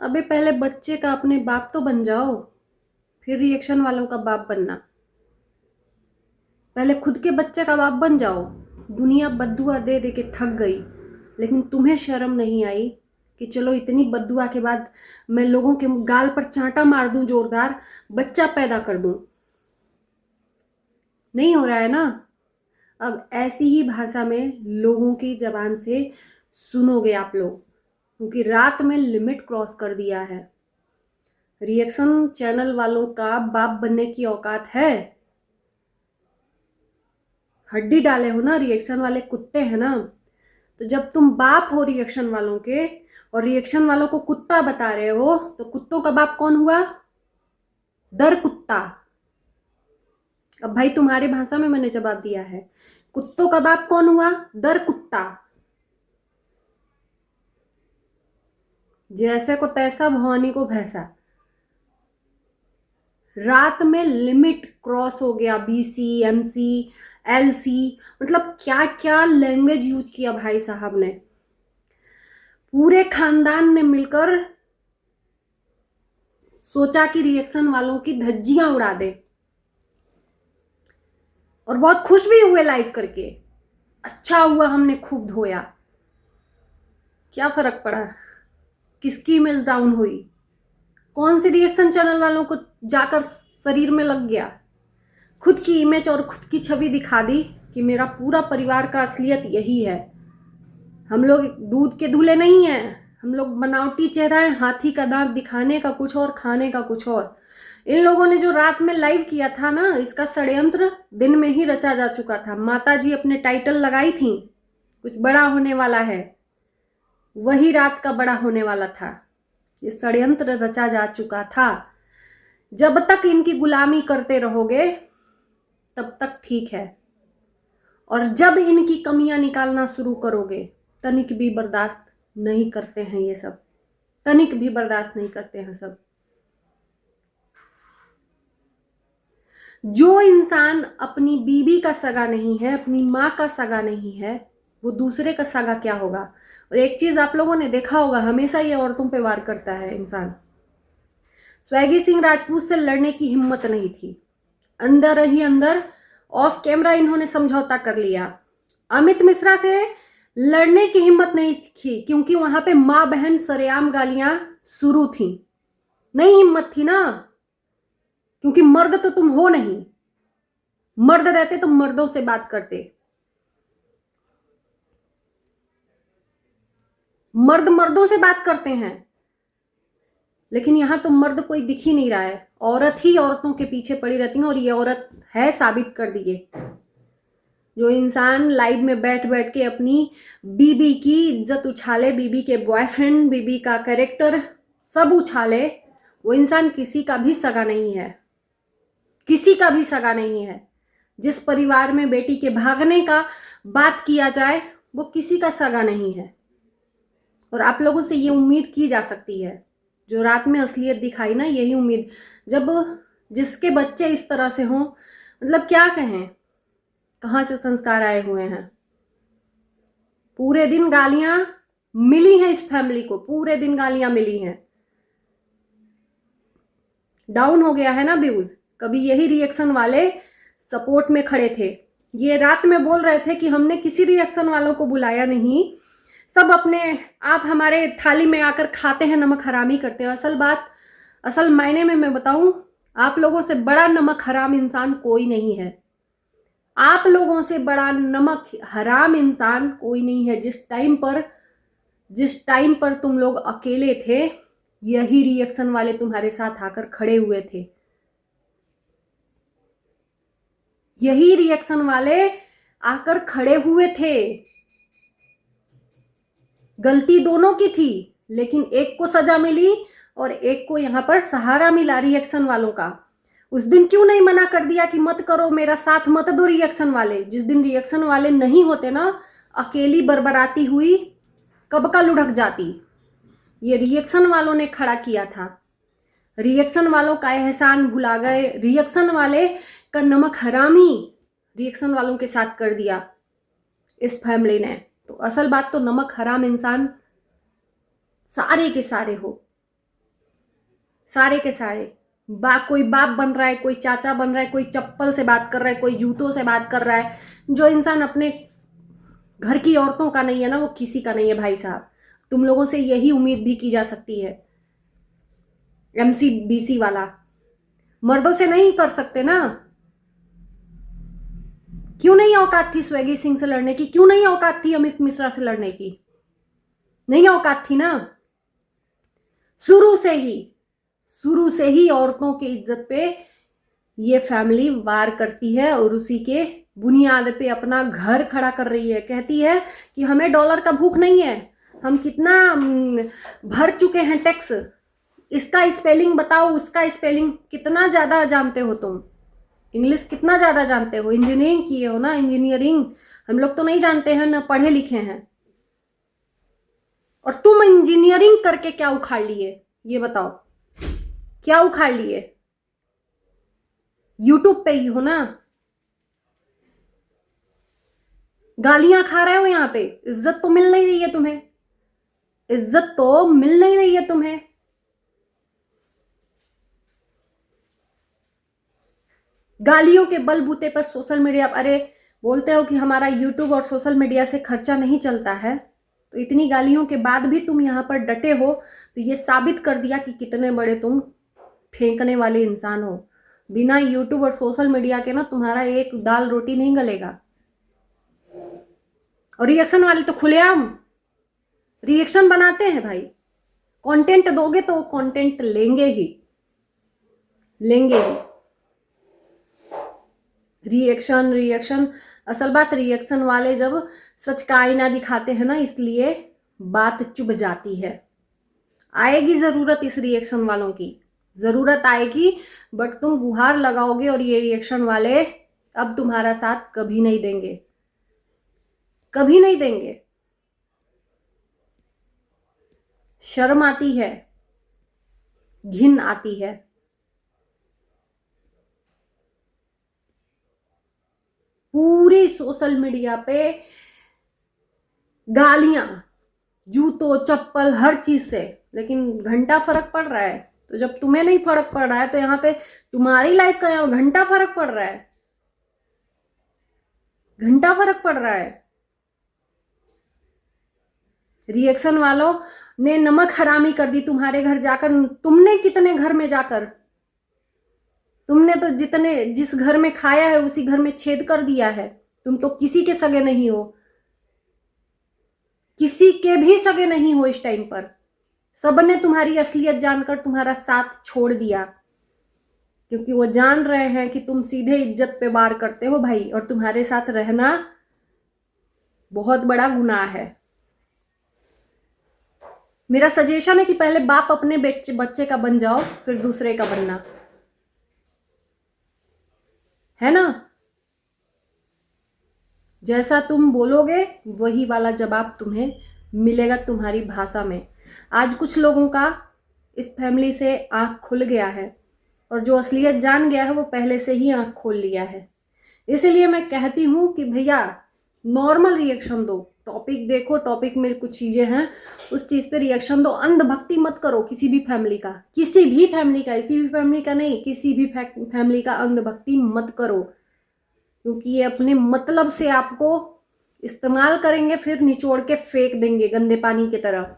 अबे पहले बच्चे का अपने बाप तो बन जाओ, फिर रिएक्शन वालों का बाप बनना। पहले खुद के बच्चे का बाप बन जाओ। दुनिया बद्दुआ दे दे के थक गई, लेकिन तुम्हें शर्म नहीं आई कि चलो इतनी बद्दुआ के बाद मैं लोगों के गाल पर चांटा मार दूं, जोरदार बच्चा पैदा कर दूं। नहीं हो रहा है ना? अब ऐसी ही भाषा में लोगों की जबान से सुनोगे आप लोग, क्योंकि रात में लिमिट क्रॉस कर दिया है। रिएक्शन चैनल वालों का बाप बनने की औकात है? हड्डी डाले हो ना, रिएक्शन वाले कुत्ते हैं ना। तो जब तुम बाप हो रिएक्शन वालों के और रिएक्शन वालों को कुत्ता बता रहे हो, तो कुत्तों का बाप कौन हुआ? दर कुत्ता। अब भाई तुम्हारी भाषा में मैंने जवाब दिया है। कुत्तों का बाप कौन हुआ? दर कुत्ता। जैसे को तैसा, भवानी को भैंसा। रात में लिमिट क्रॉस हो गया। बीसी, एमसी, एलसी, मतलब क्या क्या लैंग्वेज यूज किया भाई साहब ने। पूरे खानदान ने मिलकर सोचा कि रिएक्शन वालों की धज्जियां उड़ा दे, और बहुत खुश भी हुए लाइव करके। अच्छा हुआ हमने खूब धोया। क्या फर्क पड़ा? किसकी इमेज डाउन हुई? कौन से रिएक्शन चैनल वालों को जाकर शरीर में लग गया? खुद की इमेज और खुद की छवि दिखा दी कि मेरा पूरा परिवार का असलियत यही है। हम लोग दूध के दूल्हे नहीं हैं, हम लोग बनावटी चेहरा है, हाथी का दांत दिखाने का कुछ और, खाने का कुछ और। इन लोगों ने जो रात में लाइव किया था ना, इसका षड्यंत्र दिन में ही रचा जा चुका था। माता जी अपने टाइटल लगाई थी, कुछ बड़ा होने वाला है, वही रात का बड़ा होने वाला था। ये षड्यंत्र रचा जा चुका था। जब तक इनकी गुलामी करते रहोगे तब तक ठीक है, और जब इनकी कमियां निकालना शुरू करोगे, तनिक भी बर्दाश्त नहीं करते हैं ये सब, तनिक भी बर्दाश्त नहीं करते हैं सब। जो इंसान अपनी बीवी का सगा नहीं है, अपनी माँ का सगा नहीं है, वो दूसरे का सगा क्या होगा? और एक चीज आप लोगों ने देखा होगा, हमेशा ये औरतों पे वार करता है इंसान। स्वैगी सिंह राजपूत से लड़ने की हिम्मत नहीं थी, अंदर ही अंदर ऑफ कैमरा इन्होंने समझौता कर लिया। अमित मिश्रा से लड़ने की हिम्मत नहीं थी, क्योंकि वहां पे माँ बहन सरेआम गालियां शुरू थी। नहीं हिम्मत थी ना, क्योंकि मर्द तो तुम हो नहीं। मर्द रहते तो मर्दों से बात करते। मर्द मर्दों से बात करते हैं, लेकिन यहां तो मर्द कोई दिख ही नहीं रहा है। औरत ही औरतों के पीछे पड़ी रहती है, और ये औरत है, साबित कर दी है। जो इंसान लाइव में बैठ बैठ के अपनी बीबी की इज्जत उछाले, बीबी के बॉयफ्रेंड, बीबी का कैरेक्टर सब उछाले, वो इंसान किसी का भी सगा नहीं है, किसी का भी सगा नहीं है। जिस परिवार में बेटी के भागने का बात किया जाए, वो किसी का सगा नहीं है। और आप लोगों से ये उम्मीद की जा सकती है, जो रात में असलियत दिखाई ना, यही उम्मीद। जब जिसके बच्चे इस तरह से हों, मतलब क्या कहें, कहाँ से संस्कार आए हुए हैं। पूरे दिन गालियां मिली हैं इस फैमिली को, पूरे दिन गालियां मिली हैं। डाउन हो गया है ना व्यूज। कभी यही रिएक्शन वाले सपोर्ट में खड़े थे, ये रात में बोल रहे थे कि हमने किसी रिएक्शन वालों को बुलाया नहीं, सब अपने आप हमारे थाली में आकर खाते हैं, नमक हरामी करते हैं। असल बात, असल मायने में मैं बताऊं, आप लोगों से बड़ा नमक हराम इंसान कोई नहीं है। आप लोगों से बड़ा नमक हराम इंसान कोई नहीं है। जिस टाइम पर तुम लोग अकेले थे, यही रिएक्शन वाले तुम्हारे साथ आकर खड़े हुए थे। यही रिएक्शन वाले आकर खड़े हुए थे। गलती दोनों की थी, लेकिन एक को सजा मिली और एक को यहां पर सहारा मिला रिएक्शन वालों का। उस दिन क्यों नहीं मना कर दिया कि मत करो, मेरा साथ मत दो रिएक्शन वाले? जिस दिन रिएक्शन वाले नहीं होते ना, अकेली बरबराती हुई कब का लुढ़क जाती। ये रिएक्शन वालों ने खड़ा किया था। रिएक्शन वालों का एहसान भुला गए। रिएक्शन वाले का नमक हरामी रिएक्शन वालों के साथ कर दिया इस फैमिली ने। तो असल बात तो नमक हराम इंसान सारे के सारे हो। सारे के सारे। कोई बाप बन रहा है, कोई चाचा बन रहा है, कोई चप्पल से बात कर रहा है, कोई जूतों से बात कर रहा है। जो इंसान अपने घर की औरतों का नहीं है ना, वो किसी का नहीं है भाई साहब। तुम लोगों से यही उम्मीद भी की जा सकती है। MCBC वाला मर्दों से नहीं कर सकते ना। क्यों नहीं औकात थी स्वैगी सिंह से लड़ने की? क्यों नहीं औकात थी अमित मिश्रा से लड़ने की? नहीं औकात थी ना। शुरू से ही औरतों की इज्जत पे ये फैमिली वार करती है और उसी के बुनियाद पे अपना घर खड़ा कर रही है। कहती है कि हमें डॉलर का भूख नहीं है, हम कितना भर चुके हैं टैक्स, इसका स्पेलिंग बताओ, उसका स्पेलिंग। कितना ज्यादा जानते हो तुम? इंग्लिश कितना ज्यादा जानते हो? इंजीनियरिंग किए हो ना, इंजीनियरिंग। हम लोग तो नहीं जानते हैं ना, पढ़े लिखे हैं। और तुम इंजीनियरिंग करके क्या उखाड़ लिए, ये बताओ? क्या उखाड़ लिए? यूट्यूब पे ही हो ना, गालियां खा रहे हो यहाँ पे। इज्जत तो मिल नहीं रही है तुम्हें, इज्जत तो मिल नहीं रही है तुम्हें। गालियों के बलबूते पर सोशल मीडिया, अरे बोलते हो कि हमारा यूट्यूब और सोशल मीडिया से खर्चा नहीं चलता है, तो इतनी गालियों के बाद भी तुम यहाँ पर डटे हो, तो ये साबित कर दिया कि कितने बड़े तुम फेंकने वाले इंसान हो। बिना यूट्यूब और सोशल मीडिया के ना तुम्हारा एक दाल रोटी नहीं गलेगा। और रिएक्शन वाले तो खुलेआम रिएक्शन बनाते हैं भाई। कंटेंट दोगे तो कंटेंट लेंगे ही। रिएक्शन असल बात, रिएक्शन वाले जब सच का आईना दिखाते हैं ना, इसलिए बात चुभ जाती है। आएगी जरूरत इस रिएक्शन वालों की, जरूरत आएगी, बट तुम गुहार लगाओगे और ये रिएक्शन वाले अब तुम्हारा साथ कभी नहीं देंगे, कभी नहीं देंगे। शर्म आती है, घिन आती है। पूरी सोशल मीडिया पे गालियां, जूतों चप्पल हर चीज से, लेकिन घंटा फर्क पड़ रहा है। तो जब तुम्हें नहीं फर्क पड़ रहा है तो यहाँ पे तुम्हारी लाइफ का यहाँ घंटा फर्क पड़ रहा है, घंटा फर्क पड़ रहा है। रिएक्शन वालों ने नमक हरामी कर दी तुम्हारे घर जाकर। तुमने कितने घर में जाकर, तुमने तो जिस घर में खाया है उसी घर में छेद कर दिया है। तुम तो किसी के सगे नहीं हो, किसी के भी सगे नहीं हो इस टाइम पर। सबने तुम्हारी असलियत जानकर तुम्हारा साथ छोड़ दिया, क्योंकि वो जान रहे हैं कि तुम सीधे इज्जत पे वार करते हो भाई, और तुम्हारे साथ रहना बहुत बड़ा गुनाह है। मेरा सजेशन है कि पहले बाप अपने बच्चे का बन जाओ, फिर दूसरे का बनना, है ना। जैसा तुम बोलोगे वही वाला जवाब तुम्हें मिलेगा तुम्हारी भाषा में। आज कुछ लोगों का इस फैमिली से आंख खुल गया है, और जो असलियत जान गया है वो पहले से ही आंख खोल लिया है। इसीलिए मैं कहती हूँ कि भैया नॉर्मल रिएक्शन दो, टॉपिक देखो, टॉपिक में कुछ चीजें हैं उस चीज पे रिएक्शन दो। अंधभक्ति मत करो किसी भी फैमिली का, किसी भी फैमिली का, इसी भी फैमिली का नहीं, किसी भी फैमिली का अंधभक्ति मत करो, क्योंकि ये अपने मतलब से आपको इस्तेमाल करेंगे, फिर निचोड़ के फेंक देंगे गंदे पानी की तरह।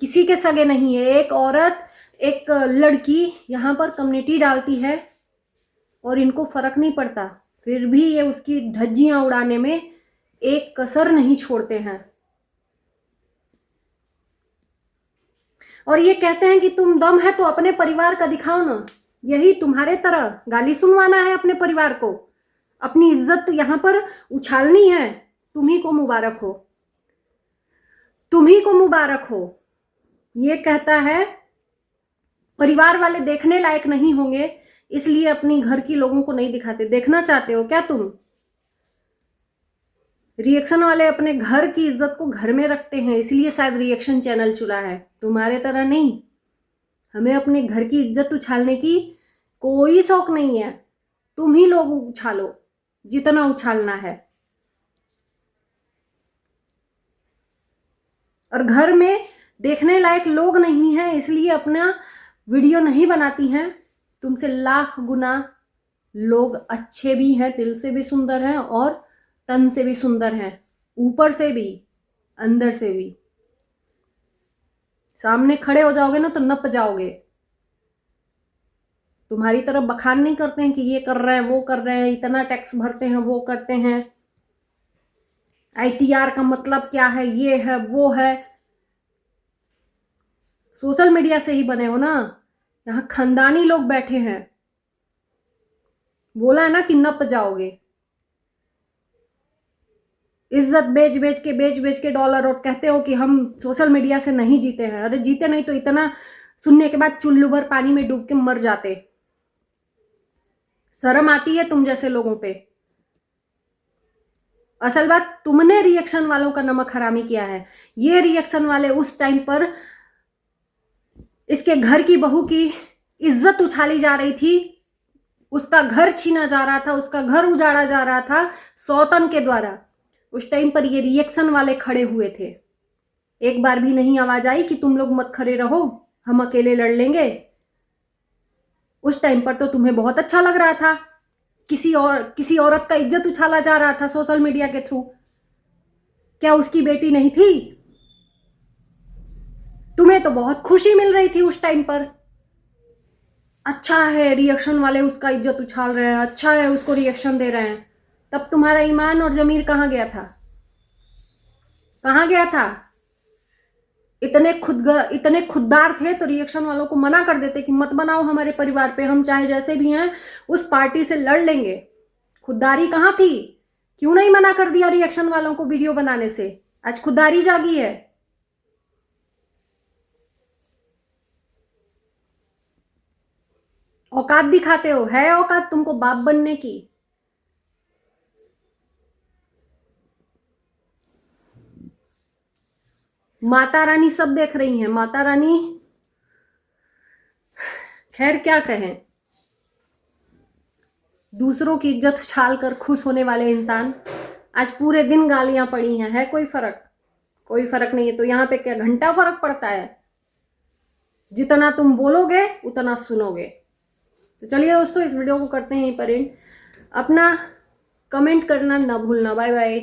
किसी के सगे नहीं है। एक औरत, एक लड़की यहाँ पर कम्युनिटी डालती है और इनको फर्क नहीं पड़ता, फिर भी ये उसकी धज्जियां उड़ाने में एक कसर नहीं छोड़ते हैं। और ये कहते हैं कि तुम दम है तो अपने परिवार का दिखाओ ना। यही तुम्हारे तरह गाली सुनवाना है अपने परिवार को, अपनी इज्जत यहाँ पर उछालनी है। तुम्ही को मुबारक हो, तुम्ही को मुबारक हो। ये कहता है परिवार वाले देखने लायक नहीं होंगे, इसलिए अपनी घर की लोगों को नहीं दिखाते। देखना चाहते हो क्या तुम? रिएक्शन वाले अपने घर की इज्जत को घर में रखते हैं, इसलिए शायद रिएक्शन चैनल चुना है, तुम्हारे तरह नहीं। हमें अपने घर की इज्जत उछालने की कोई शौक नहीं है। तुम ही लोग उछालो जितना उछालना है। और घर में देखने लायक लोग नहीं हैं, इसलिए अपना वीडियो नहीं बनाती हैं। तुमसे लाख गुना लोग अच्छे भी हैं, दिल से भी सुंदर हैं और तन से भी सुंदर हैं, ऊपर से भी अंदर से भी। सामने खड़े हो जाओगे ना तो नप जाओगे। तुम्हारी तरफ बखान नहीं करते हैं कि ये कर रहे हैं, वो कर रहे हैं, इतना टैक्स भरते हैं, वो करते हैं, ITR का मतलब क्या है, ये है वो है। सोशल मीडिया से ही बने हो ना, यहाँ खानदानी लोग बैठे हैं। बोला है ना कि नप जाओगे। इज्जत बेच बेच के डॉलर, और कहते हो कि हम सोशल मीडिया से नहीं जीते हैं। अरे जीते नहीं तो इतना सुनने के बाद चुल्लू भर पानी में डूब के मर जाते। शर्म आती है तुम जैसे लोगों पे। असल बात, तुमने रिएक्शन वालों का नमक हरामी किया है। ये रिएक्शन वाले उस टाइम पर इसके घर की बहू की इज्जत उछाली जा रही थी, उसका घर छीना जा रहा था, उसका घर उजाड़ा जा रहा था सौतन के द्वारा। उस टाइम पर ये रिएक्शन वाले खड़े हुए थे। एक बार भी नहीं आवाज आई कि तुम लोग मत खड़े रहो, हम अकेले लड़ लेंगे। उस टाइम पर तो तुम्हें बहुत अच्छा लग रहा था, किसी औरत का इज्जत उछाला जा रहा था सोशल मीडिया के थ्रू। क्या उसकी बेटी नहीं थी? तुम्हें तो बहुत खुशी मिल रही थी उस टाइम पर। अच्छा है रिएक्शन वाले उसका इज्जत उछाल रहे हैं, अच्छा है उसको रिएक्शन दे रहे हैं। तब तुम्हारा ईमान और जमीर कहाँ गया था? कहाँ गया था? इतने खुददार थे तो रिएक्शन वालों को मना कर देते कि मत बनाओ हमारे परिवार पे, हम चाहे जैसे भी हैं उस पार्टी से लड़ लेंगे। खुददारी कहाँ थी? क्यों नहीं मना कर दिया रिएक्शन वालों को वीडियो बनाने से? आज खुददारी जागी है। औकात दिखाते हो, है औकात तुमको बाप बनने की? माता रानी सब देख रही हैं, माता रानी। खैर क्या कहें, दूसरों की इज्जत उछाल कर खुश होने वाले इंसान आज पूरे दिन गालियां पड़ी हैं। है कोई फर्क? कोई फर्क नहीं है। तो यहाँ पे क्या घंटा फर्क पड़ता है? जितना तुम बोलोगे उतना सुनोगे। तो चलिए दोस्तों, इस वीडियो को करते हैं यहीं पर एंड। अपना कमेंट करना ना भूलना। Bye bye.